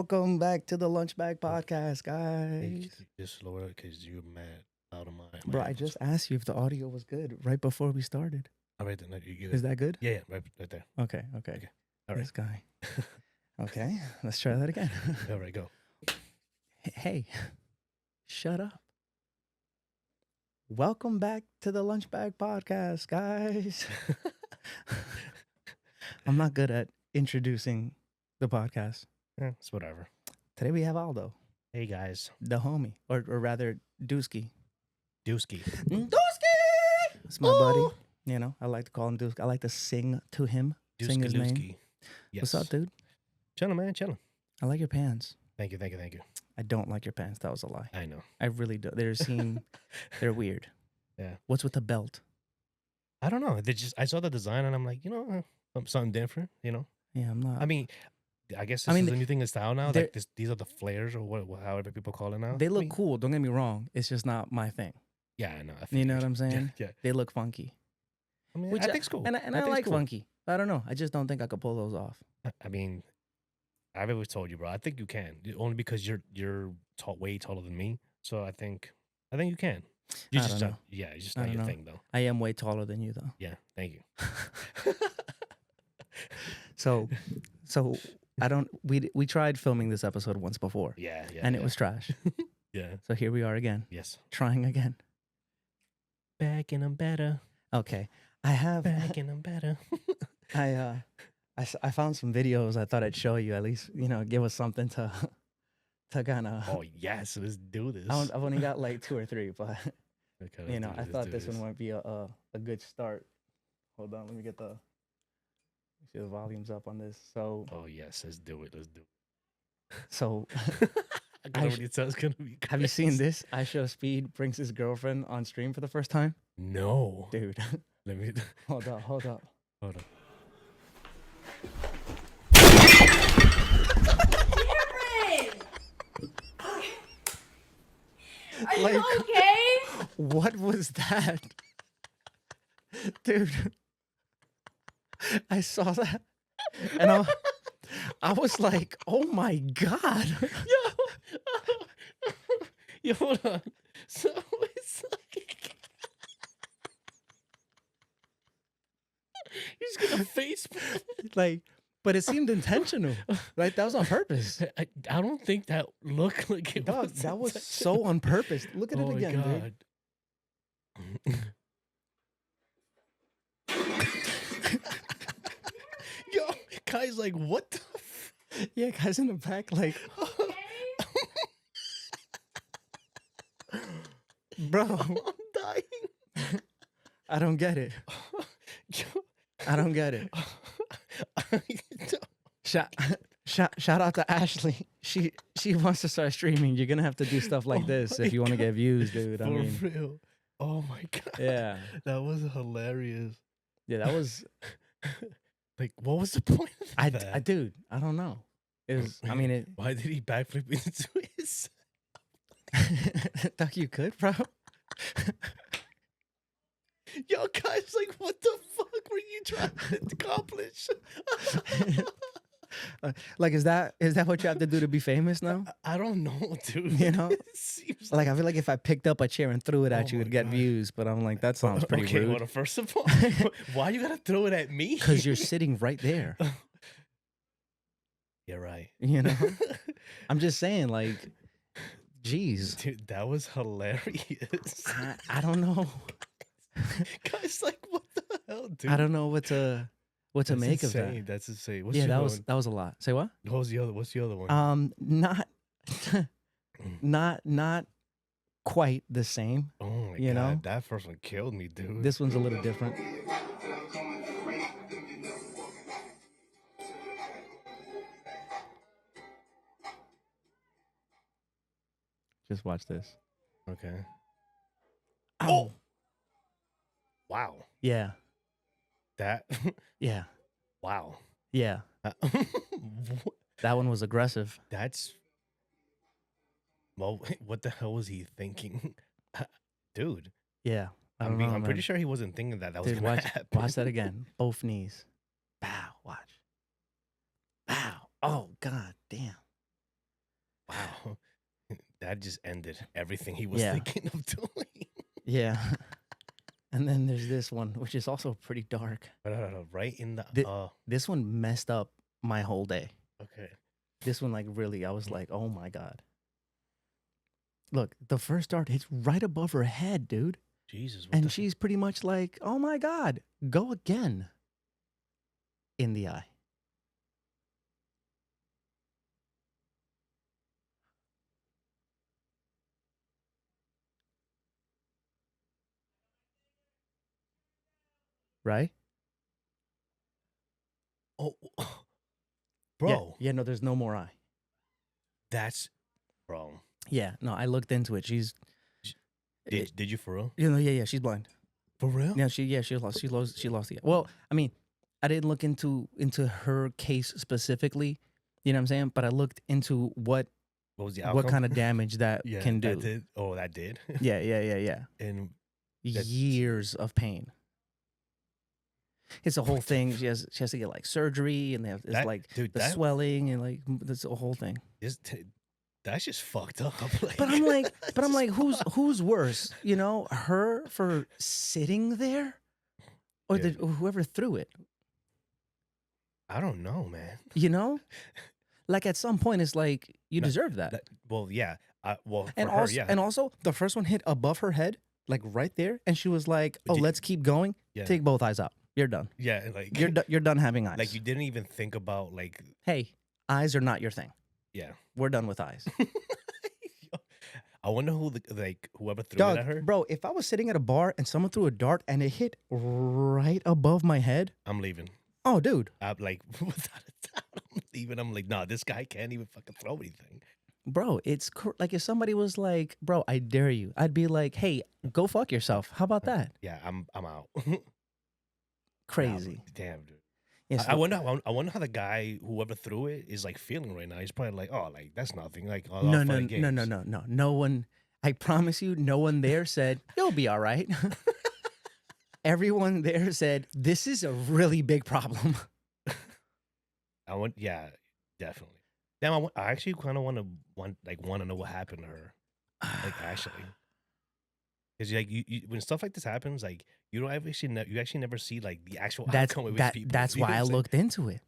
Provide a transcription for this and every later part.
Welcome back to the LunchBag Podcast, Hey, guys. just slow it because you're mad out of my Bro, I headphones. just asked you if the audio was good right before we started. All right, then you Is that good? yeah, right there. Okay. Okay. All This right. guy. Okay, let's try that again. All right, go. Hey, shut up. Welcome back to the LunchBag Podcast, guys. I'm not good at introducing the podcast. It's whatever. Today we have Aldo, Hey guys, the homie, or rather, Dooski. Dooski. Dooski! It's my buddy. Ooh. You know, I like to call him Dooski. I like to sing to him, sing his name. Dooski. Yes. What's up, dude? Chilling, man, chilling. I like your pants. Thank you. I don't like your pants. That was a lie. I know. I really do. They're weird. Yeah. What's with the belt? I don't know. I saw the design and I'm like, something different. Yeah, I'm not. I mean, I guess this is the new thing in style now. they're- Like these are the flares or however people call it now. they I look mean, cool. Don't get me wrong. It's just not my thing. Yeah, I know. You know what I'm saying? Yeah. They look funky. I mean, Which I think it's cool. And I think like it's cool. funky. I don't know. I just don't think I could pull those off. I mean, I've always told you, bro. I think you can, only because you're way taller than me. So I think you can. You I just don't know. yeah, it's just I not don't your know. thing though. I am way taller than you, though. Yeah, thank you. So I don't. We tried filming this episode once before, Yeah, and it was trash. yeah. So here we are again, Yes. trying again. Back and I'm better. Okay, I have. Back and I'm better. I found some videos. I thought I'd show you, at least, give us something to kind of. Oh yes, let's do this. I've only got like 2 or 3, but Okay, I thought this one might be a good start. Hold on, let me get see the volumes up on this. So Oh yes, let's do it. so I can already tell it's gonna be. have you seen crazy. this? I Show Speed brings his girlfriend on stream for the first time. No. Dude, Let me. hold up. Hold on. Are Like- you okay? what was that? Dude, I saw that and I was like, oh my God. Yo, hold on. So it's like he's gonna face. Like, but it seemed intentional. Like, that was on purpose. I don't think that looked like it Dog, was. that was intentional. so on purpose. Look at Oh it my again, dude. God. Yo, Kai's like, what the? Yeah, guys in the back, like, bro, I'm dying. I don't get it. Yo, I don't get it. Shout out to Ashley. She wants to start streaming. You're gonna have to do stuff like Oh this my if you want to God. get views, dude. I For mean, real. Oh my God. yeah, That was hilarious. yeah. That was Like, what was the point of that? dude. I don't know. It was. I mean, it. Why did he backflip into his? Thought you could, bro. Yo, guys, like, what the fuck were you trying to accomplish? Like, is that what you have to do to be famous now? I don't know, dude. You know? It seems Like, I feel like if I picked up a chair and threw it at Oh you, it'd my get God. views. But I'm like, that sounds pretty okay, rude. well, first of all, why you gotta throw it at me? Because you're sitting right there. You're right. You know? I'm just saying, like, geez. Dude, that was hilarious. I don't know. Guys, like, what the hell, dude? I don't know what to That's make of insane. that. That's insane. What's Yeah, the that other was one? that was a lot. Say what? What's the other one? Not quite the same. Oh my you God, know? that first one killed me, dude. This one's a little different. Just watch this. Okay. Oh, Wow. yeah, That. yeah, Wow. yeah. That one was aggressive. That's. Well, what the hell was he thinking, dude? Yeah, I I don't mean, know, I'm pretty man. sure he wasn't thinking that was Dude, gonna watch happen. that again. Both knees. Bow. Watch. Bow. Oh God damn. That just ended everything he was Yeah. thinking of doing. Yeah. And then there's this one, which is also pretty dark. Right in the. This one messed up my whole day. Okay. This one, like, really, I was like, oh my God. Look, the first dart hits right above her head, dude. Jesus. And she's pretty much like, oh my God, go again. In the eye. Right? Oh, Yeah. bro. Yeah, no, there's no more eye. That's, bro. Yeah, no, I looked into it. She's, Did you for real? yeah, she's blind. For real? Yeah, she lost the eye. Well, I mean, I didn't look into her case specifically, you know what I'm saying? But I looked into what was the outcome? what kind of damage that can do. That did. Oh, that did. Yeah. And Years of pain. It's a whole thing. She has to get like surgery, and the swelling, and like that's a whole thing. That's just fucked up. Like, But I'm like, who's worse? You know, her for sitting there, or whoever threw it. I don't know, man. You know, like at some point, it's like you deserve that. Well, yeah. And also, the first one hit above her head, like right there, and she was like, "Oh, let's keep going. Yeah. Take both eyes out. You're done. Yeah, like You're done having eyes. Like you didn't even think about like, hey, eyes are not your thing. Yeah, we're done with eyes." I wonder whoever threw it at her. Bro, if I was sitting at a bar and someone threw a dart and it hit right above my head, I'm leaving. Oh, dude. I'm like, without a doubt, I'm leaving. I'm like, nah, this guy can't even fucking throw anything. Bro, it's like if somebody was like, bro, I dare you, I'd be like, hey, go fuck yourself. How about that? Yeah, I'm out. Crazy. Damn, dude. Yes, I wonder how the guy, whoever threw it, is like feeling right now. He's probably like, oh, like that's nothing. Like, no. No one, I promise you, no one there said, you'll be all right. Everyone there said, this is a really big problem. Yeah, definitely. Damn, I actually kind of want to know what happened to her. Like, actually. Because like you when stuff like this happens, like you don't you actually never see like the actual outcome of people. That's why I looked into it.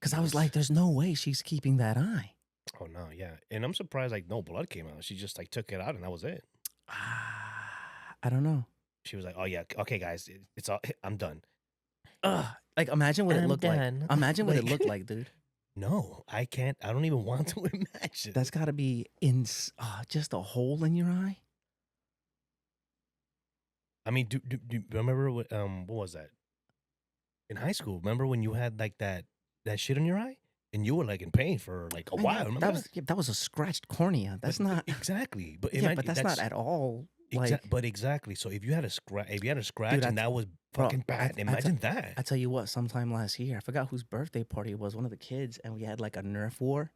Because I was like, there's no way she's keeping that eye. Oh no, yeah, and I'm surprised like no blood came out. She just like took it out and that was it. I don't know. She was like, oh yeah, okay guys, it's all. I'm done. Like imagine what it looked done. like. Imagine what it looked like, dude. No, I can't. I don't even want to imagine. That's got to be just a hole in your eye. I mean, do you remember what was that? In high school, remember when you had like that shit in your eye? And you were like in pain for like a while. Remember that was a scratched cornea. That's not exactly. But but that's not at all like. But exactly. So if you had a scratch, Dude, and that was fucking bad, imagine that. I tell you what. Sometime last year, I forgot whose birthday party it was. One of the kids, and we had like a Nerf war,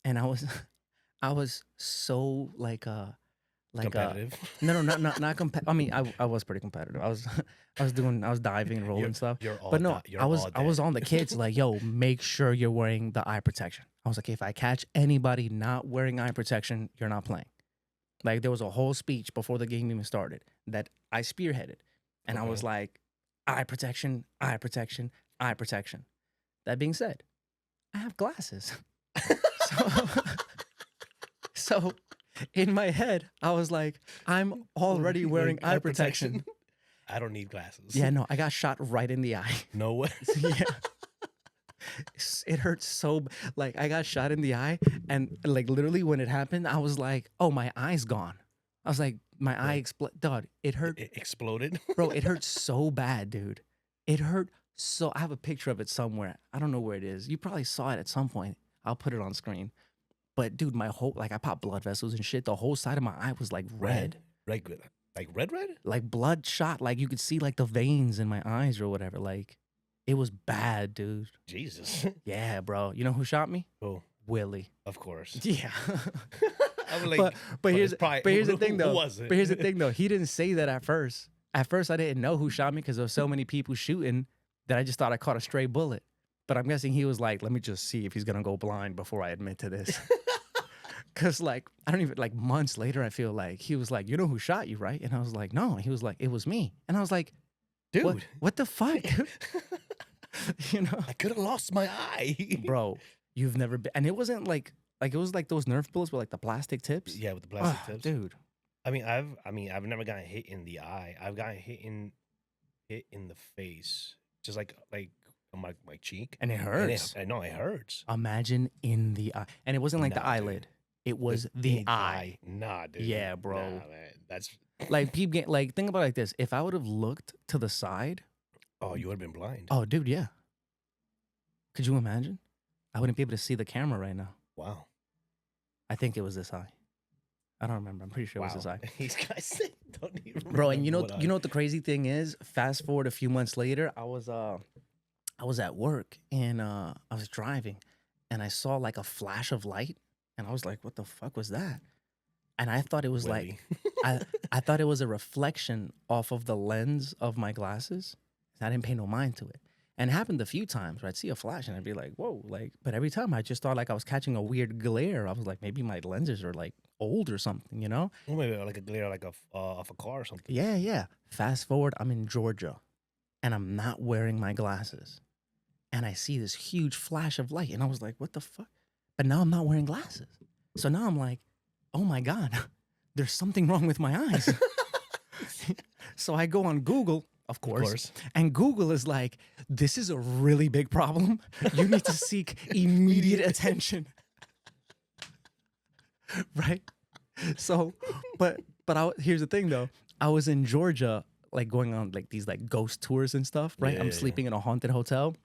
and I was so like competitive. No, not competitive. I mean, I was pretty competitive. I was diving and rolling stuff. But no, I was on the kids like, yo, make sure you're wearing the eye protection. I was like, if I catch anybody not wearing eye protection, you're not playing. Like there was a whole speech before the game even started that I spearheaded, and I was like, eye protection, eye protection, eye protection. That being said, I have glasses, so in my head, I was like, I'm already wearing eye protection. I don't need glasses. Yeah, no, I got shot right in the eye. No way. Yeah. It hurts so, like, I got shot in the eye, and like literally when it happened, I was like, oh, my eye's gone. I was like, my eye exploded. Dog, it hurt. It exploded? Bro, it hurt so bad, dude. It hurt so, I have a picture of it somewhere. I don't know where it is. You probably saw it at some point. I'll put it on screen. But dude, my whole, like I popped blood vessels and shit. The whole side of my eye was like red. Like red? Like bloodshot. Like you could see like the veins in my eyes or whatever. Like it was bad, dude. Jesus. Yeah, bro. You know who shot me? Who? Willie. Of course. Yeah. I'm like, but here's the thing though. Who was it? But here's the thing though. He didn't say that at first. At first I didn't know who shot me because there was so many people shooting that I just thought I caught a stray bullet. But I'm guessing he was like, let me just see if he's going to go blind before I admit to this. Cause like I don't even like months later, I feel like he was like, you know who shot you, right? And I was like, no. He was like, it was me. And I was like, dude, what the fuck? You know, I could have lost my eye, bro. You've never been, and it wasn't like it was like those Nerf bullets with like the plastic tips. Yeah, with the plastic tips, dude. I mean, I've never gotten hit in the eye. I've gotten hit in the face, just like on my cheek, and it hurts. I know it hurts. Imagine in the eye, and it wasn't like the eyelid. Dude. It was the eye. Nah, dude. Yeah, bro. Nah, man. That's like people get like think about it like this. If I would have looked to the side, oh, you would have been blind. Oh, dude, yeah. Could you imagine? I wouldn't be able to see the camera right now. Wow. I think it was this eye. I don't remember. I'm pretty sure it was this eye. These guys don't even remember. Bro, and you know what the crazy thing is? Fast forward a few months later, I was at work and I was driving and I saw like a flash of light and I was like, what the fuck was that? And I thought it was like I thought it was a reflection off of the lens of my glasses. I didn't pay no mind to it. And it happened a few times where I'd see a flash and I'd be like, whoa, like, but every time I just thought like I was catching a weird glare. I was like, maybe my lenses are like old or something, you know? Or maybe like a glare like off a car or something. Yeah, yeah. Fast forward, I'm in Georgia and I'm not wearing my glasses. And I see this huge flash of light and I was like, what the fuck? But now I'm not wearing glasses. So now I'm like, oh my God, there's something wrong with my eyes. So I go on Google. Of course. And Google is like, this is a really big problem. You need to seek immediate attention. Right? So, but here's the thing though. I was in Georgia, like going on like these like ghost tours and stuff, right? I'm sleeping in a haunted hotel.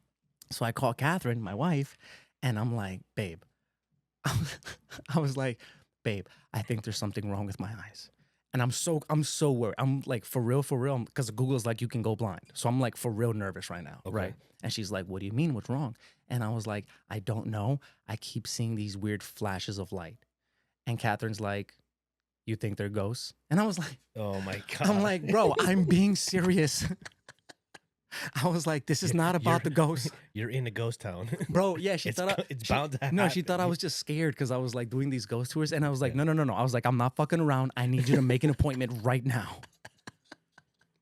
So I call Catherine, my wife, and I'm like, babe. I was like, babe, I think there's something wrong with my eyes. And I'm so worried. I'm like, for real, because Google's like, you can go blind. So I'm like, for real nervous right now, right? And she's like, what do you mean? What's wrong? And I was like, I don't know. I keep seeing these weird flashes of light. And Catherine's like, you think they're ghosts? And I was like, oh my God. I'm like, bro, I'm being serious. I was like, this is not about the ghosts. You're in a ghost town. Bro, yeah, it's bound to happen. No, she thought I was just scared because I was like doing these ghost tours. And I was like, no. I was like, I'm not fucking around. I need you to make an appointment right now.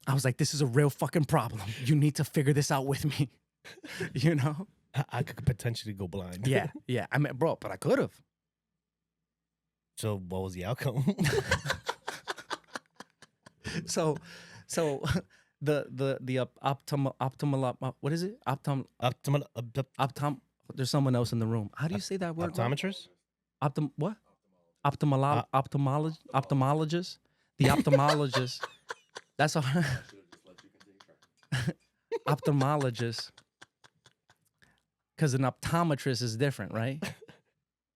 I was like, this is a real fucking problem. You need to figure this out with me. You know? I could potentially go blind. Yeah. I mean, bro, but I could have. So what was the outcome? So the optimal what is it? There's someone else in the room. How do you say that word? Optometrist? What? Ophthalmologist? The ophthalmologist. That's a ophthalmologist. Because an optometrist is different, right?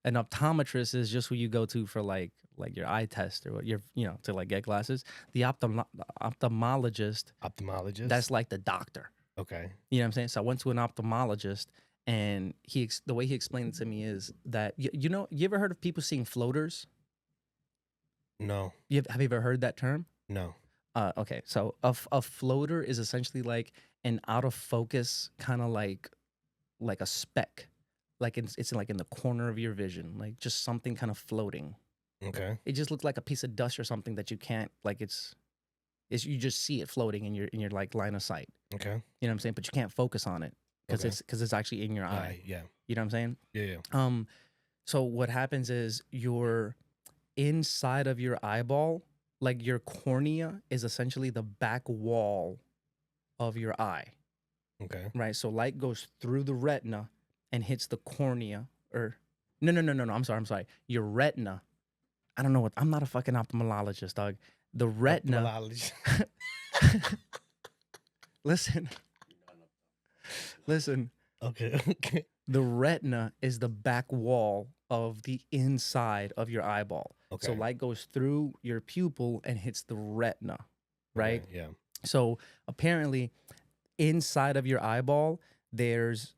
An optometrist is just who you go to for like your eye test or your, to like get glasses. The ophthalmologist, that's like the doctor. Okay. You know what I'm saying? So I went to an ophthalmologist and the way he explained it to me is that, you ever heard of people seeing floaters? No. Have you ever heard that term? No. Okay. So a floater is essentially like an out of focus kind of like a speck. Like it's like in the corner of your vision, like just something kind of floating. Okay. It just looks like a piece of dust or something that you can't, like it's you just see it floating in your like line of sight. Okay. You know what I'm saying? But you can't focus on it because it's actually in your eye. Yeah. You know what I'm saying? Yeah. So what happens is your inside of your eyeball, like your cornea, is essentially the back wall of your eye. Okay. Right. So light goes through the retina and hits the cornea, or no. I'm sorry. Your retina. I don't know what. I'm not a fucking ophthalmologist, dog. The retina. Listen. Okay. The retina is the back wall of the inside of your eyeball. Okay. So light goes through your pupil and hits the retina, right? Okay, yeah. So apparently, inside of your eyeball, there's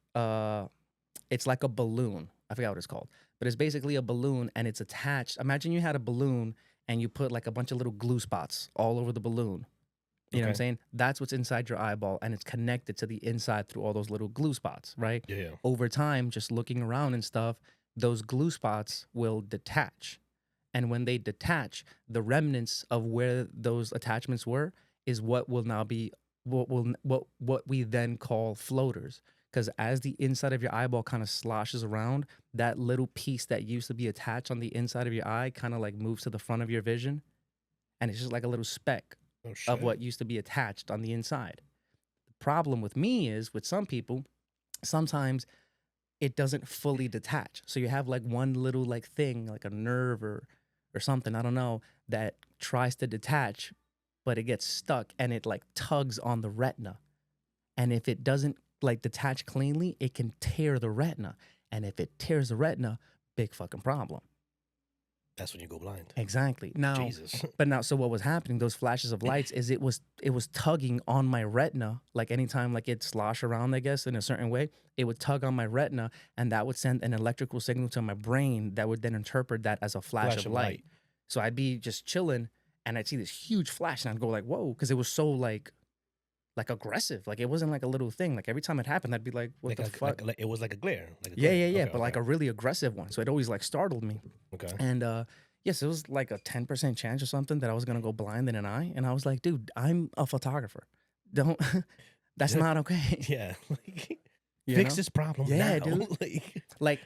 it's like a balloon. I forgot what it's called, but it's basically a balloon and it's attached. Imagine you had a balloon and you put like a bunch of little glue spots all over the balloon. You know what I'm saying? That's what's inside your eyeball and it's connected to the inside through all those little glue spots, right? Yeah. Over time, just looking around and stuff, those glue spots will detach And when they detach, the remnants of where those attachments were is what will now be what we then call floaters. Because as the inside of your eyeball kind of sloshes around, that little piece that used to be attached on the inside of your eye kind of like moves to the front of your vision. And it's just like a little speck of what used to be attached on the inside. The problem with me is with some people, sometimes it doesn't fully detach. So you have like one little like thing, like a nerve or something, I don't know, that tries to detach, but it gets stuck and it like tugs on the retina. And if it doesn't like detach cleanly, it can tear the retina. And if it tears the retina, big fucking problem. That's when you go blind. Exactly. Now, Jesus. But now, so what was happening, those flashes of lights, is it was tugging on my retina. Like anytime like it slosh around, I guess, in a certain way, it would tug on my retina and that would send an electrical signal to my brain that would then interpret that as a flash of light. So I'd be just chilling and I'd see this huge flash and I'd go like, whoa, because it was so like aggressive. Like it wasn't like a little thing. Like every time it happened, I'd be like, what the fuck? It was like a glare. Like a yeah. glare. But like a really aggressive one. So it always like startled me. Okay. And yes, it was like a 10% chance or something that I was going to go blind in an eye. And I was like, dude, I'm a photographer. That's not okay. Yeah. Fix this problem now. Dude. Like,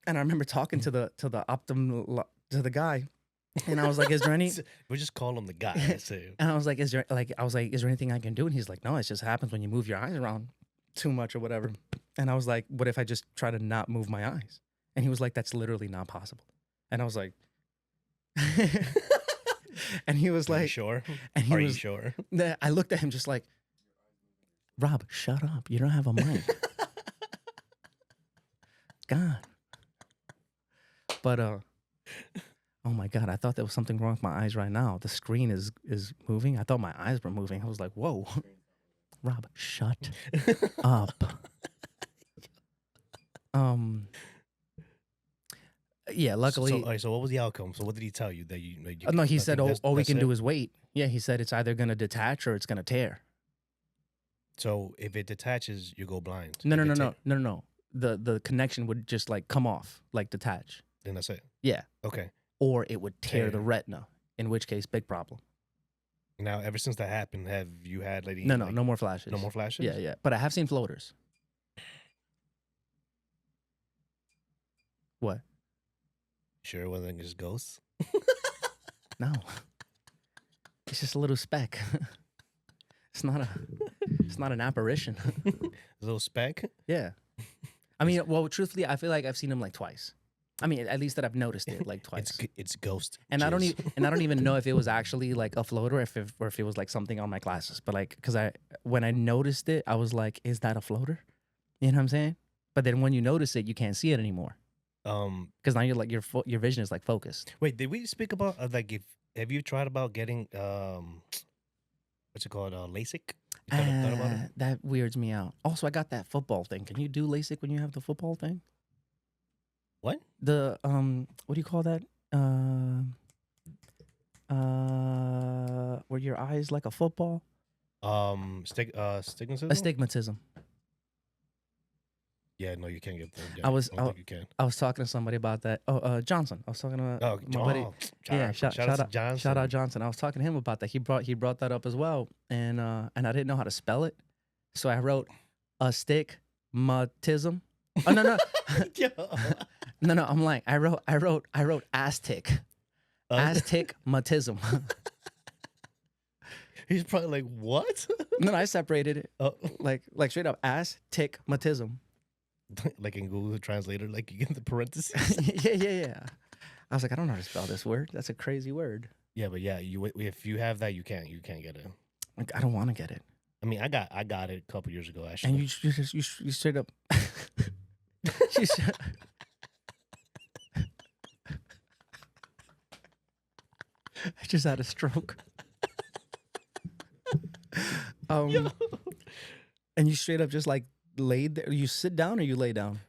and I remember talking to the guy. And I was like, is there any... We just call him the guy. And I was like, is there anything I can do? And he's like, no, it just happens when you move your eyes around too much or whatever. And I was like, what if I just try to not move my eyes? And he was like, that's literally not possible. And I was like... and he was like... Are you sure? And he Are was, you sure? I looked at him just like, Rob, shut up. You don't have a mic. God. But, oh my God, I thought there was something wrong with my eyes right now. The screen is moving. I thought my eyes were moving. I was like, whoa. Rob, shut up. Yeah, luckily. So what was the outcome? So what did he tell you? That you no, he said, all we can do is wait. Yeah, he said it's either going to detach or it's going to tear. So if it detaches, you go blind. No. The connection would just like come off, like detach. Then that's it. Yeah. Okay. Or it would tear the retina, in which case, big problem. Now, ever since that happened, have you had like... No more flashes. No more flashes? Yeah. But I have seen floaters. What? Sure it wasn't just ghosts? No. It's just a little speck. It's not an apparition. A little speck? Yeah. I mean, well, truthfully, I feel like I've seen them like twice. I mean, at least that I've noticed it like twice. It's ghost. And I don't even know if it was actually like a floater or if it was like something on my glasses. But like, because when I noticed it, I was like, is that a floater? You know what I'm saying? But then when you notice it, you can't see it anymore. Because now you're like your vision is like focused. Wait, did we speak about have you tried about getting what's it called, LASIK? You thought about it? That weirds me out. Also, I got that football thing. Can you do LASIK when you have the football thing? What? The what do you call that? Where your eye is like a football? Stigmatism? Astigmatism. Yeah, no, you can't get that. Yeah, I was talking to somebody about that. Johnson. I was talking to my buddy. Shout out Johnson. Shout out Johnson. I was talking to him about that. He brought that up as well, and I didn't know how to spell it, so I wrote astigmatism. Oh no. No. I'm like I wrote Aztec. Aztecmatism. He's probably like, what? No, I separated it. Like straight up Aztecmatism. Like in Google Translator, like you get the parentheses. Yeah. I was like, I don't know how to spell this word. That's a crazy word. Yeah, but yeah, if you have that, you can't get it. Like, I don't want to get it. I mean, I got it a couple years ago actually. And you straight up. I just had a stroke. And you straight up just like laid there. You sit down or you lay down?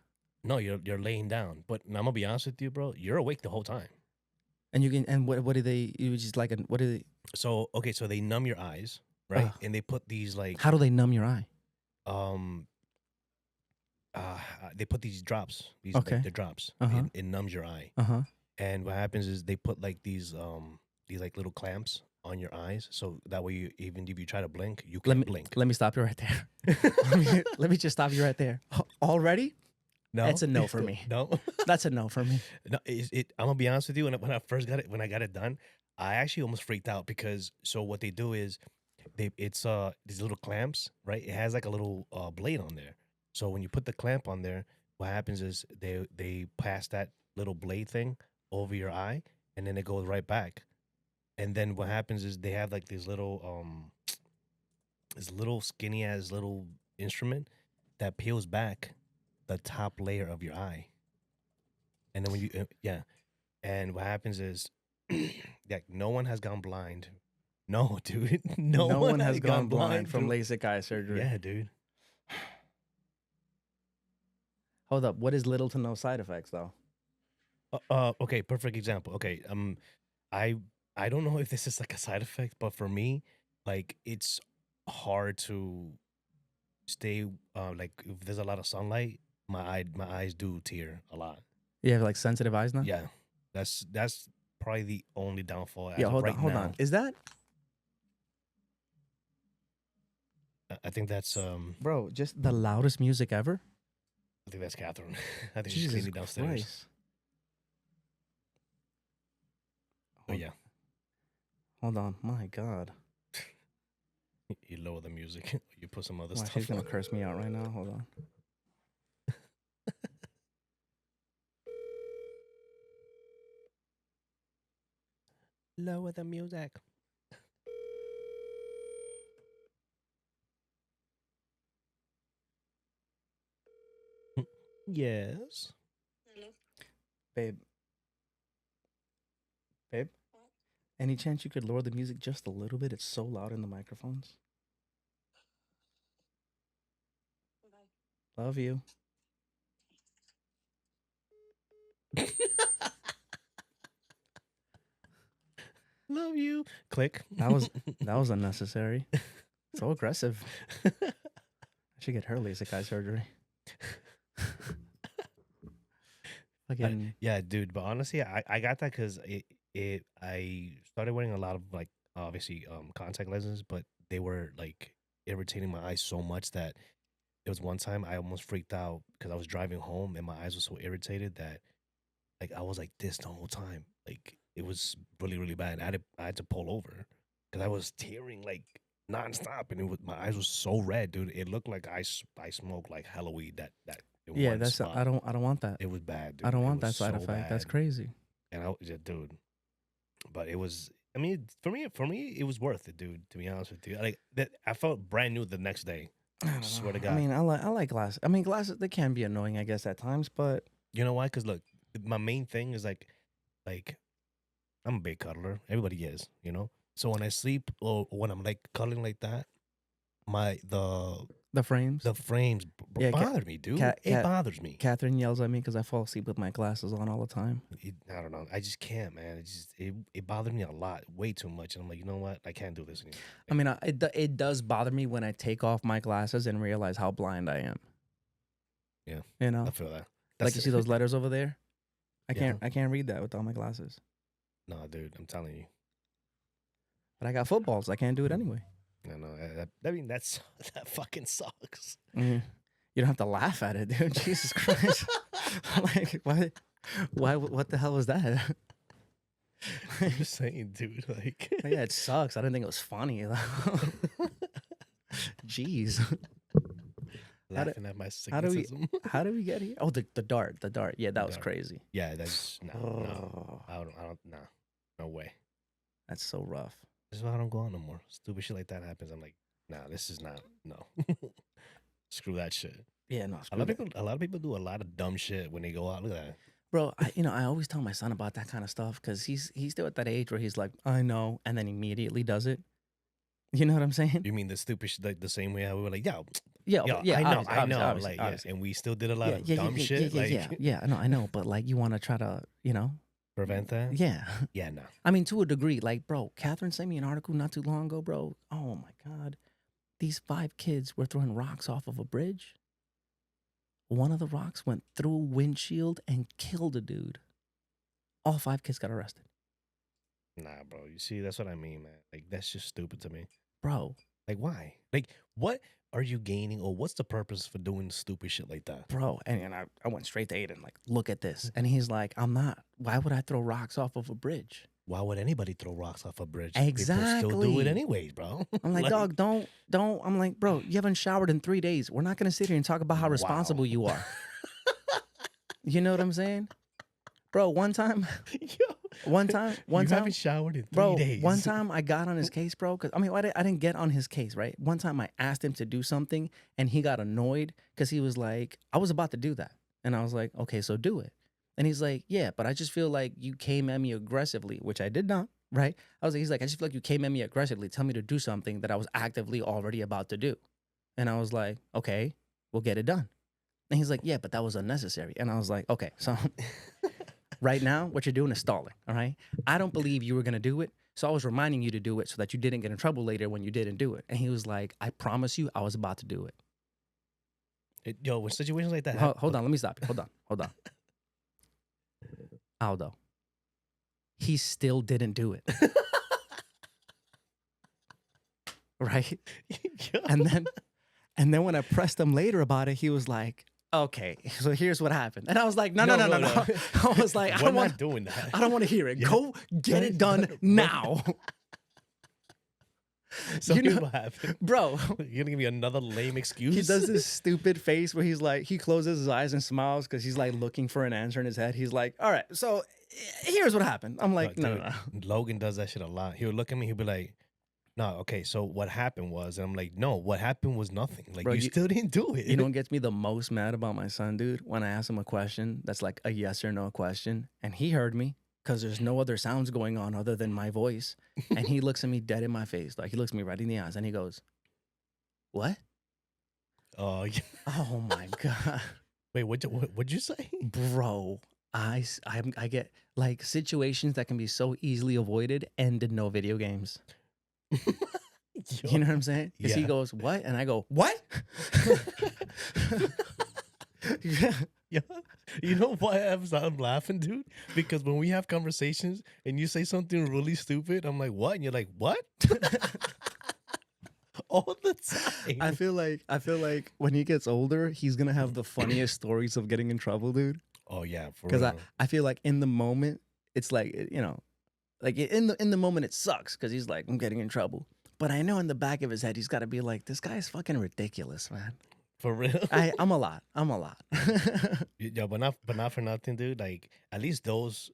No, you're laying down. But I'm gonna be honest with you, bro. You're awake the whole time. And you can. And what do they? You just like. What do they? So okay, so they numb your eyes, right? And they put these like. How do they numb your eye? They put these drops. These okay. like, the drops. Uh-huh. It numbs your eye. Uh-huh. And what happens is they put like these like little clamps on your eyes, so that way you, even if you try to blink, you can't blink. Let me stop you right there. let me just stop you right there. Already? No, That's a no for me. No, That's a no for me. no. I'm gonna be honest with you. When I first got it, when I got it done, I actually almost freaked out because so what they do is it's these little clamps, right? It has like a little blade on there. So when you put the clamp on there, what happens is they pass that little blade thing over your eye, and then it goes right back. And then what happens is they have like these little this little skinny ass little instrument that peels back the top layer of your eye. And then when you yeah, and what happens is like no one has gone blind. No, dude. No one has gone blind from dude. LASIK eye surgery. Yeah, dude. Hold up. What is little to no side effects though? Okay, perfect example. Okay, I don't know if this is like a side effect, but for me, like it's hard to stay like if there's a lot of sunlight, my eyes do tear a lot. You have like sensitive eyes now? Yeah. That's probably the only downfall. Yeah, as of hold right on, hold now. on. Is that I think that's bro, just the loudest music ever? I think that's Catherine. I think she's Jesus cleaning downstairs. Christ. But yeah, Hold on. My God. you lower the music. You put some other Wow, stuff she's gonna on. curse me out right now. Hold on. Lower the music. Yes. Babe. Babe? Any chance you could lower the music just a little bit? It's so loud in the microphones. Love you. Love you. Click. That was unnecessary. So aggressive. I should get her LASIK eye surgery. Again. Yeah, dude. But honestly, I got that because I started wearing a lot of like obviously contact lenses, but they were like irritating my eyes so much that there was one time I almost freaked out because I was driving home and my eyes were so irritated that like I was like this the whole time. Like it was really really bad. I had to pull over because I was tearing like nonstop, and my eyes were so red, dude. It looked like I smoked like hella weed that in Yeah, one that's spot. I don't want that. It was bad, dude. I don't It want that was side so effect. That's bad. crazy. And I yeah, dude. But it was. I mean, for me, it was worth it, dude. To be honest with you, like that, I felt brand new the next day. I don't Swear know. to God. I mean, I like glasses. I mean, glasses they can be annoying, I guess, at times, but You know why? Because look, my main thing is like I'm a big cuddler. Everybody is, you know. So when I sleep or when I'm like cuddling like that, the frames. the frames Yeah, bother me, dude. It bothers me. Catherine yells at me because I fall asleep with my glasses on all the time. I don't know. I just can't, man. It bothered me a lot, way too much. And I'm like, you know what? I can't do this anymore. I mean, it does bother me when I take off my glasses and realize how blind I am. Yeah, you know, I feel that. Like you see those letters over there. Yeah. I can't read that without my glasses. No, dude, I'm telling you. But I got footballs. I can't do it anyway. No. I mean, that fucking sucks. Mm-hmm. You don't have to laugh at it, dude. Jesus Christ! Like, why? What the hell was that? I'm just saying, dude. Like, yeah, it sucks. I didn't think it was funny. Jeez. Laughing at my cynicism. How do we get here? Oh, the dart. Yeah, that was crazy. Yeah, that's no. I don't. No way. That's so rough. This is why I don't go on no more. Stupid shit like that happens. I'm like, nah, this is not. No. Screw that shit. Yeah, no. A lot of people do a lot of dumb shit when they go out. Look at that. Bro, I always tell my son about that kind of stuff because he's still at that age where he's like, I know, and then immediately does it. You know what I'm saying? You mean the stupid shit, like the same way how we were like, yo, I know, obviously. Yes, and we still did a lot of dumb shit. Yeah, no, I know, but like you want to try to, prevent that. Yeah, yeah, no. I mean, to a degree, like, bro, Catherine sent me an article not too long ago, bro. Oh my God, these 5 kids were throwing rocks off of a bridge. One of the rocks went through a windshield and killed a dude. All 5 kids got arrested. Nah, bro. You see, that's what I mean, man. Like, that's just stupid to me. Bro. Like, why? Like, what are you gaining, or what's the purpose for doing stupid shit like that? Bro, and I went straight to Aiden, like, look at this. And he's like, I'm not. Why would I throw rocks off of a bridge? Why would anybody throw rocks off a bridge? Exactly. People still do it anyways, bro. I'm like, dog, don't. I'm like, bro, you haven't showered in 3 days. We're not going to sit here and talk about how responsible you are. You know what I'm saying? Bro, one time, you haven't showered in 3 days. One time I got on his case, bro. Cause I didn't get on his case, right? One time I asked him to do something and he got annoyed because he was like, I was about to do that. And I was like, okay, so do it. And he's like, yeah, but I just feel like you came at me aggressively, which I did not, right? He's like, I just feel like you came at me aggressively, tell me to do something that I was actively already about to do. And I was like, okay, we'll get it done. And he's like, yeah, but that was unnecessary. And I was like, okay, so right now, what you're doing is stalling, all right? I don't believe you were going to do it, so I was reminding you to do it so that you didn't get in trouble later when you didn't do it. And he was like, I promise you I was about to do it. When situations like that Hold on, let me stop you. Hold on. Aldo, he still didn't do it. Right? And then when I pressed him later about it, he was like, okay, so here's what happened. And I was like, no. I was like, I don't want to hear it. Yeah. Go get it done now. So you know what happened? Bro. You're going to give me another lame excuse? He does this stupid face where he's like, he closes his eyes and smiles because he's like looking for an answer in his head. He's like, all right, so here's what happened. I'm like, no. Logan does that shit a lot. He would look at me, he'd be like, no, okay, so what happened was, and I'm like, no, what happened was nothing. Like, bro, you still didn't do it. You know what gets me the most mad about my son, dude? When I ask him a question that's like a yes or no question, and he heard me because there's no other sounds going on other than my voice, and he looks at me dead in my face. Like, he looks me right in the eyes, and he goes, what? Oh, yeah. Oh, my God. Wait, what'd you say? Bro, I get, like, situations that can be so easily avoided end in no video games. You know what I'm saying? Because he goes, what? And I go, what? Yeah. You know why I'm laughing, dude? Because when we have conversations and you say something really stupid, I'm like, what? And you're like, what? All the time. I feel like when he gets older, he's gonna have the funniest stories of getting in trouble, dude. Oh yeah, because I feel like in the moment, it's like, you know, like in the moment it sucks because he's like, I'm getting in trouble. But I know in the back of his head, he's got to be like, this guy's fucking ridiculous, man. For real? I'm a lot. Yeah, but not for nothing, dude. Like, at least those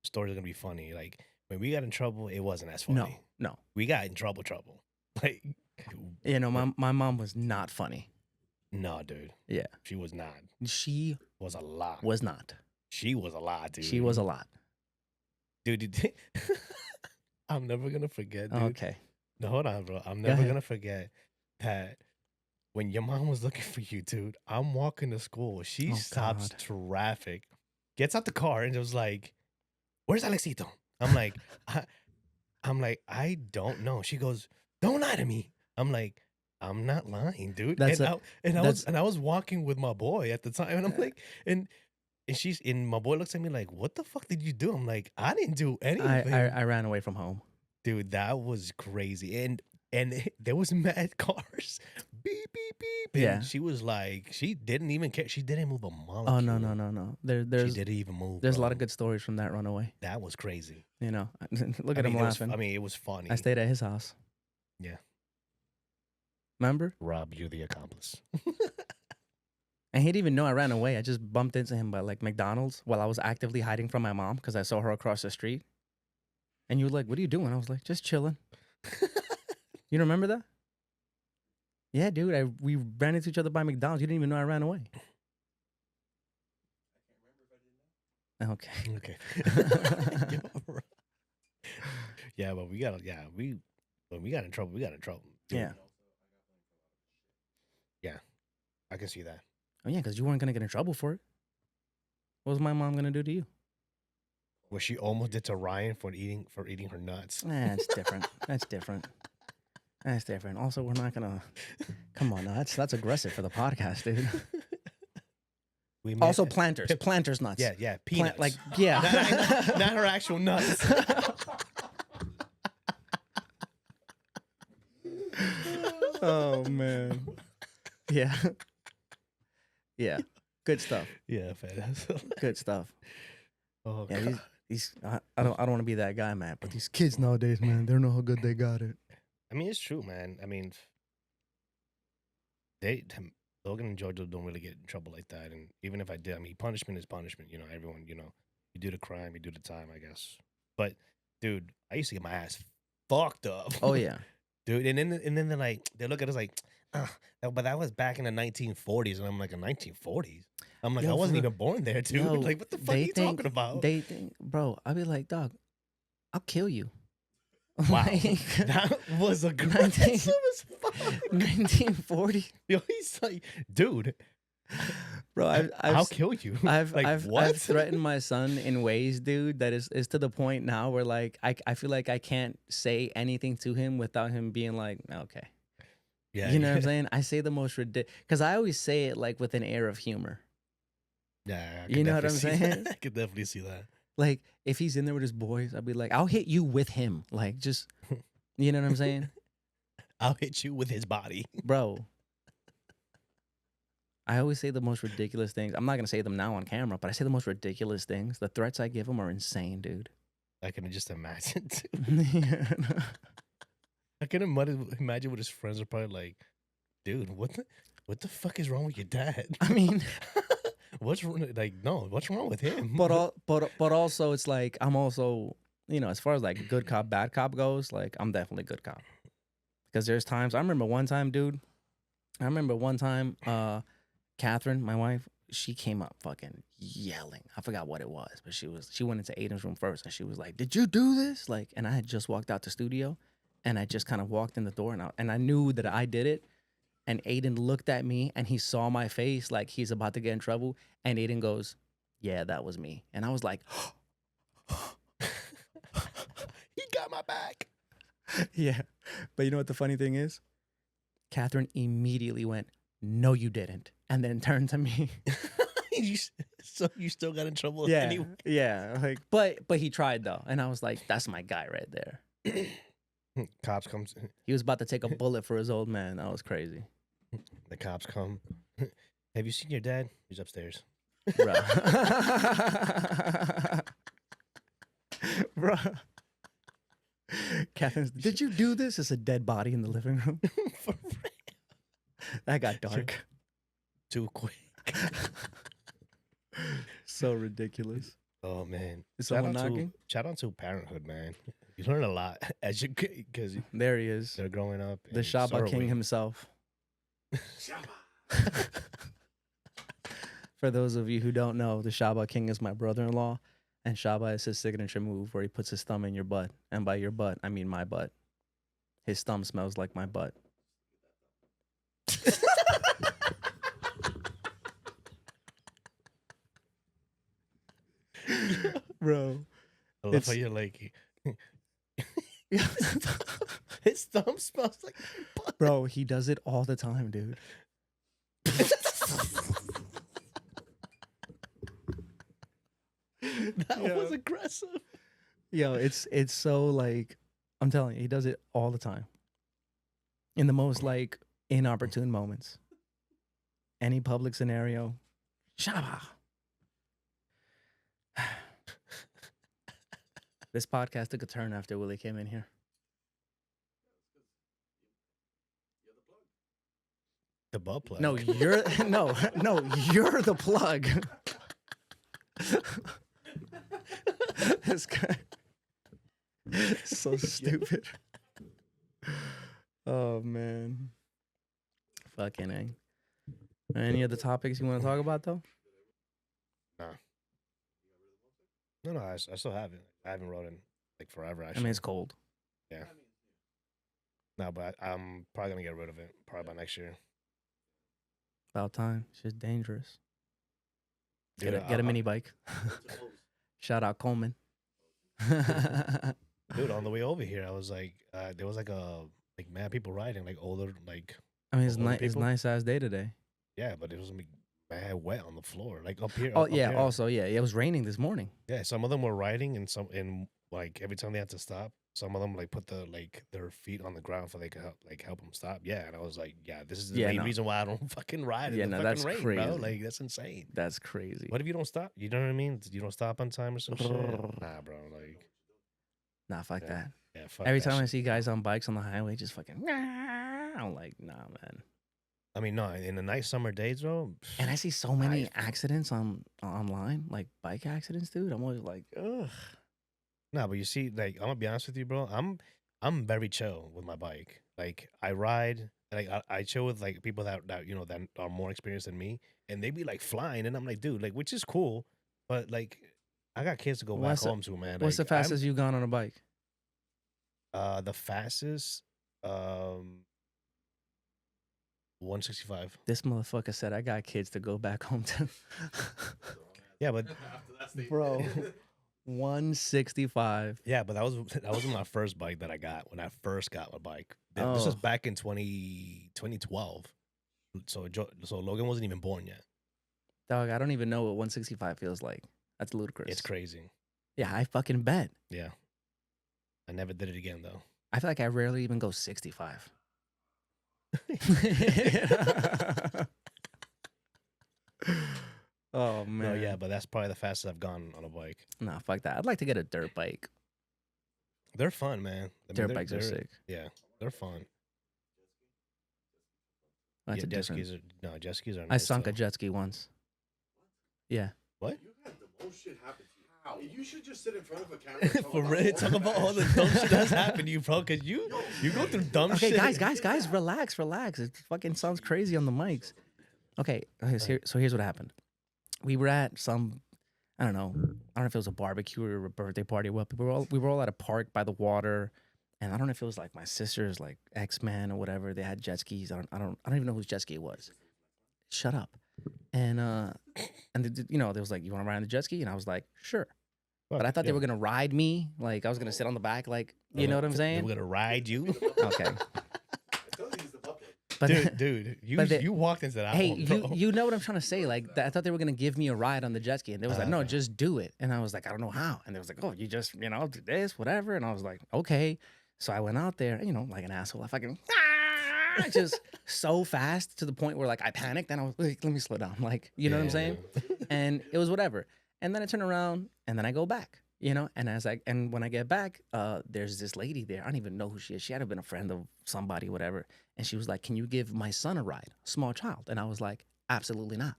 stories are gonna be funny. Like, when we got in trouble, it wasn't as funny. No. We got in trouble. Like, you know, my mom was not funny. No, dude. Yeah. She was not. She was a lot. Was not. She was a lot, dude. She was a lot. Dude, I'm never gonna forget, dude. Okay. No, hold on, bro. I'm never gonna forget that when your mom was looking for you, dude. I'm walking to school. She stops traffic, gets out the car, and was like, "Where's Alexito?" I'm like, I don't know. She goes, "Don't lie to me." I'm like, I'm not lying, dude. I was walking with my boy at the time, and I'm like, and my boy looks at me like, "What the fuck did you do?" I'm like, I didn't do anything. I ran away from home. Dude, that was crazy. And there was mad cars. Beep, beep, beep. And yeah. She was like, she didn't even care. She didn't move a molecule. Oh, no. She didn't even move. There's a lot of good stories from that runaway. That was crazy. You know, look at him laughing. It was funny. I stayed at his house. Yeah. Remember? Rob, you're the accomplice. And he didn't even know I ran away. I just bumped into him by like McDonald's while I was actively hiding from my mom because I saw her across the street. And you were like, what are you doing? I was like, just chilling. You remember that? Yeah, dude. We ran into each other by McDonald's. You didn't even know I ran away. Okay. Yeah, but when we got in trouble, Dude. Yeah. Yeah. I can see that. Oh, yeah, because you weren't going to get in trouble for it. What was my mom going to do to you? What she almost did to Ryan for eating her nuts. That's different. That's different. Also, we're not going to... Come on, that's aggressive for the podcast, dude. Also planters. Planters nuts. Yeah, peanuts. Not her actual nuts. Oh man. Yeah. Yeah. Good stuff. Yeah, fat. Good stuff. Oh yeah, God. These I don't want to be that guy, man. But these kids nowadays, man, they don't know how good they got it. I mean, it's true, man. I mean, Logan and Georgia don't really get in trouble like that. And even if I did, I mean, punishment is punishment. You know, everyone, you do the crime, you do the time, I guess. But dude, I used to get my ass fucked up. Oh yeah, dude. And then they're like, they look at us like, but that was back in the 1940s, and I'm like, in 1940s. I'm like, I wasn't even born there, dude. Like, what the fuck are you talking about? They think, bro. I'd be like, dog, I'll kill you. Wow, that was aggressive as fuck. 1940. Yo, he's like, dude, bro, I'll kill you. I've threatened my son in ways, dude, that is to the point now where like I feel like I can't say anything to him without him being like, okay. Yeah, you know what I'm saying? I say the most ridiculous, because I always say it like with an air of humor. Yeah, you know what I'm saying? I could definitely see that. Like, if he's in there with his boys, I'd be like, I'll hit you with him. Like, just, you know what I'm saying? I'll hit you with his body. Bro. I always say the most ridiculous things. I'm not going to say them now on camera, but I say the most ridiculous things. The threats I give him are insane, dude. I can just imagine, too. Yeah, no. I can imagine what his friends are probably like, dude, what the fuck is wrong with your dad? I mean... What's wrong with him? But also it's like I'm also, as far as like good cop bad cop goes, like I'm definitely good cop, because there's times I remember one time, Catherine, my wife, she came up fucking yelling. I forgot what it was, but she went into Aiden's room first and she was like, "Did you do this?" Like, and I had just walked out the studio, and I just kind of walked in the door and I knew that I did it. And Aiden looked at me and he saw my face like he's about to get in trouble. And Aiden goes, "Yeah, that was me." And I was like, he got my back. Yeah. But you know what the funny thing is? Catherine immediately went, "No, you didn't." And then turned to me. So you still got in trouble yeah, anyway? Yeah. Like, but he tried though. And I was like, that's my guy right there. Cops comes. He was about to take a bullet for his old man. That was crazy. The cops come. Have you seen your dad? He's upstairs. Bro. Bro. Catherine's, "Did you do this?" It's a dead body in the living room. For real. That got dark. Too quick. So ridiculous. Oh, man. Is someone knocking? Shout out to parenthood, man. You learn a lot as you because there he is. They're growing up. The Shaba King himself. For those of you who don't know, the Shaba King is my brother-in-law, and Shaba is his signature move where he puts his thumb in your butt. And by your butt, I mean my butt. His thumb smells like my butt. Bro. I love how you're like... His thumb smells like my butt. Bro, he does it all the time, dude. That was aggressive. Yo, it's so like, I'm telling you, he does it all the time. In the most like inopportune moments. Any public scenario. Shaba. This podcast took a turn after Willie came in here. The butt plug. No, you're you're the plug. This guy. So stupid. Oh man. Fucking A. Any other topics you want to talk about though? Nah. No, I still have it. I haven't wrote in like forever. Actually, I mean, it's cold. Yeah. No, but I'm probably gonna get rid of it probably by next year. About time. It's just dangerous. Dude, Get a mini bike. Shout out Coleman. Dude, on the way over here, I was like, there was like mad people riding, like older, like. I mean, it's nice ass day today. Yeah, but it was mad wet on the floor, like up here. Oh up yeah. here. Also, yeah, it was raining this morning. Yeah, some of them were riding, and like every time they had to stop, some of them like put their feet on the ground for they could help them stop. Yeah, and I was like, yeah, this is the main reason why I don't fucking ride in the fucking that's rain, crazy. bro. Like that's insane. That's crazy. What if you don't stop? You know what I mean? You don't stop on time or some shit. Nah, bro. Like, nah, fuck that. Yeah, fuck Every that time I shit. see guys on bikes on the highway, just fucking, I'm like, nah, man. I mean, no, in the nice summer days, bro. And I see so many accidents online, like bike accidents, dude. I'm always like, ugh. No, but you see, like, I'm gonna be honest with you, bro. I'm very chill with my bike. Like, I ride, like, I chill with like people that that are more experienced than me, and they be like flying, and I'm like, dude, like, which is cool, but like, I got kids to go back home to, man. What's the Like, fastest you've gone on a bike? The fastest, 165. This motherfucker said I got kids to go back home to. Yeah, but bro, 165. yeah, but that was my first bike that I got when I first got my bike. This was back in 2012. So Logan wasn't even born yet. Dog, I don't even know what 165 feels like. That's ludicrous. It's crazy. Yeah, I fucking bet. Yeah. I never did it again though. I feel like I rarely even go 65. Oh man. No, yeah, but that's probably the fastest I've gone on a bike. Nah, fuck that. I'd like to get a dirt bike. They're fun, man. I mean, Dirt bikes are sick. Yeah, they're fun. That's yeah, a different. Jet skis are. I Nice sunk too. a jet ski once. Yeah. What? You had the most shit happen to you. How? You should just sit in front of a camera. And talk For about real, all talk the about bad all the shit. dumb shit that's happened to you, bro. Cause you go through dumb Okay, shit. guys, relax. It fucking sounds crazy on the mics. Okay, so here's what happened. We were at some, I don't know if it was a barbecue or a birthday party. Well, we were all at a park by the water, and I don't know if it was like my sister's like ex-man or whatever. They had jet skis. I don't even know whose jet ski it was. Shut up. And there was like, you want to ride on the jet ski? And I was like, sure. But I thought they were gonna ride me. Like I was gonna sit on the back. Like you know what I'm saying? They were gonna ride you. Okay. I told you he's the puppet. But dude, you walked into that. hey, one, bro. you know what I'm trying to say? Like I thought they were gonna give me a ride on the jet ski, and they was like, no, just do it. And I was like, I don't know how. And they was like, oh, you just do this, whatever. And I was like, okay. So I went out there, like an asshole. I fucking just so fast to the point where like I panicked, and I was like, let me slow down. Like you know what I'm saying? And it was whatever. And then I turn around, and then I go back. And when I get back, there's this lady there. I don't even know who she is. She had to have been a friend of somebody, whatever. And she was like, can you give my son a ride? Small child. And I was like, absolutely not.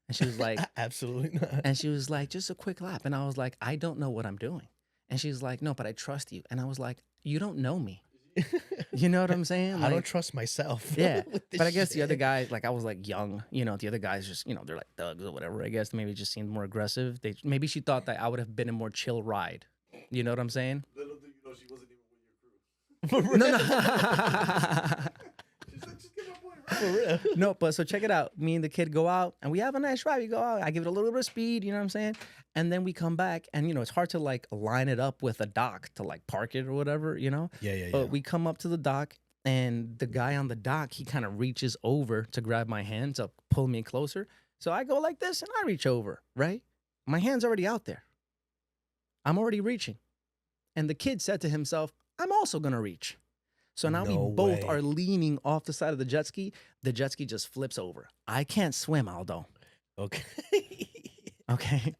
And she was like, absolutely not. and she was like, just a quick lap. And I was like, I don't know what I'm doing. And she's like, no, but I trust you. And I was like, you don't know me. You know what I'm saying? I don't trust myself. Yeah. But I guess the other guys, like I was like young, the other guys just, they're like thugs or whatever. I guess maybe just seemed more aggressive. Maybe she thought that I would have been a more chill ride. You know what I'm saying? Little do you know she wasn't even with your crew. No. She's like, just get my boy right. For real. No, but so check it out. Me and the kid go out and we have a nice ride. We go out. I give it a little bit of speed, you know what I'm saying? And then we come back and, it's hard to like line it up with a dock to like park it or whatever, Yeah. But we come up to the dock and the guy on the dock, he kind of reaches over to grab my hand to pull me closer. So I go like this and I reach over, right? My hand's already out there. I'm already reaching. And the kid said to himself, I'm also going to reach. So now No we both way. are leaning off the side of the jet ski. The jet ski just flips over. I can't swim, Aldo. Okay. Okay.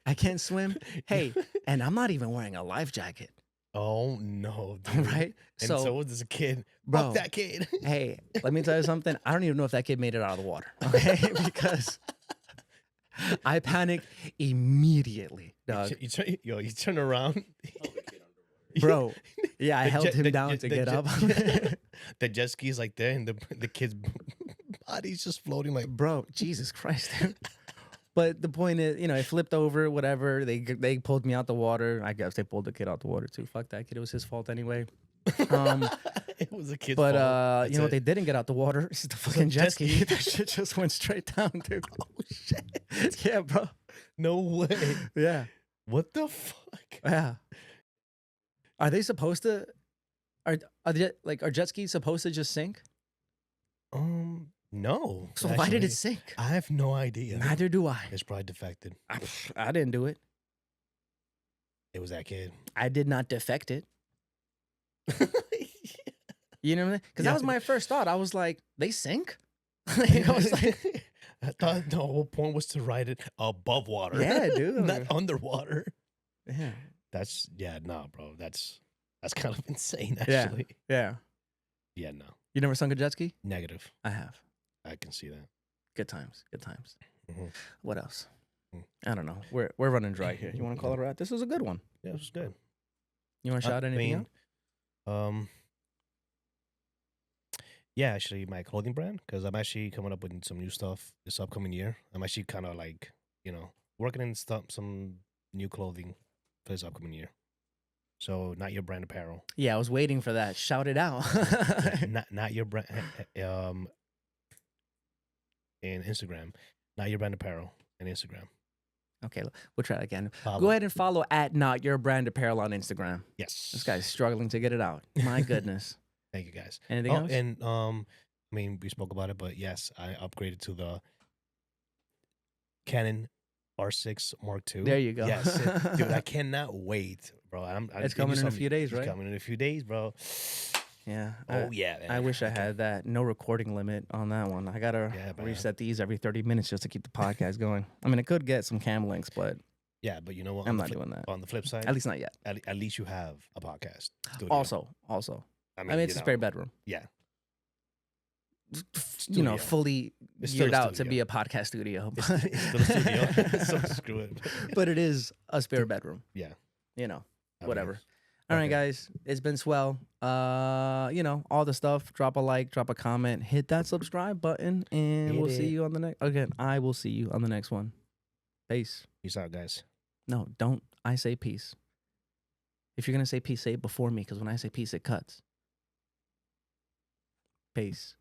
I can't swim. Hey, and I'm not even wearing a life jacket. Oh no, dude. Right? And so was this kid. Bro. Fuck that kid. Hey, let me tell you something. I don't even know if that kid made it out of the water. Okay? Because I panicked immediately, dog. You turn around. Bro, yeah, I The held jet- him the- down the- to the get jet- up. The jet ski's like there, and the kid's body's just floating like. Bro, Jesus Christ. But the point is, it flipped over, whatever. They pulled me out the water. I guess they pulled the kid out the water too. Fuck that kid. It was his fault anyway. It was a kid's But fault. what they didn't get out the water? It's the fucking jet ski. That shit just went straight down, dude. Oh shit! Yeah, bro. No way. Yeah. What the fuck? Yeah. Are they supposed to? Are jet skis supposed to just sink? No. So why did it sink? I have no idea. Neither do I. It's probably defected. I didn't do it. It was that kid. I did not defect it. You know what I mean? Because that was my first thought. I was like, they sink? I was like, I thought the whole point was to ride it above water. Yeah, dude. Not underwater. Yeah. Bro. That's kind of insane, actually. Yeah. Yeah, no. You never sunk a jet ski? Negative. I have. I can see that. Good times. Good times. Mm-hmm. What else? I don't know. We're running dry here. You want to call it a wrap? This was a good one. Yeah, it was good. You want to shout anything out? Yeah, actually, my clothing brand, because I'm actually coming up with some new stuff this upcoming year. I'm actually kind of like, working in some new clothing for this upcoming year. So, Not Your Brand Apparel. Yeah, I was waiting for that. Shout it out. not Your Brand. In Instagram, Not Your Brand Apparel in Instagram. Okay, we'll try it again. Go ahead and follow at Not Your Brand Apparel on Instagram. Yes. This guy's struggling to get it out. My goodness. Thank you, guys. Anything else? And I mean, we spoke about it, but yes, I upgraded to the Canon R6 Mark II. There you go. Yes, dude, I cannot wait, bro. It's coming in a few days, right? It's coming in a few days, bro. Yeah. Oh yeah. Man. I wish I had that. No recording limit on that one. I gotta reset these every 30 minutes just to keep the podcast going. I mean, I could get some cam links, but yeah, but you know what? I'm not doing that. On the flip side, at least not yet. At least you have a podcast studio. Also. I mean, it's a spare bedroom. Yeah. Studio. Fully geared out to be a podcast studio. It's still a studio. So screw it. But it is a spare bedroom. Yeah. Whatever. All right, guys. It's been swell. All the stuff. Drop a like, drop a comment, hit that subscribe button, and we'll see you on the next. Again, I will see you on the next one. Peace. Peace out, guys. No, don't. I say peace. If you're going to say peace, say it before me, because when I say peace, it cuts. Peace.